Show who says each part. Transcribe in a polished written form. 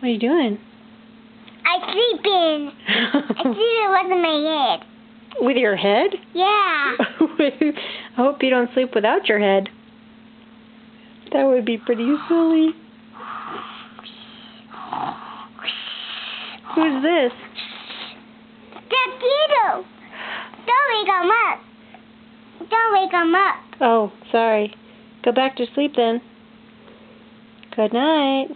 Speaker 1: What are you doing?
Speaker 2: I'm sleeping. I'm sleeping with my head.
Speaker 1: With your head?
Speaker 2: Yeah.
Speaker 1: I hope you don't sleep without your head. That would be pretty silly. Who's this?
Speaker 2: That's Tito. Don't wake him up. Don't wake him up.
Speaker 1: Oh, sorry. Go back to sleep then. Good night.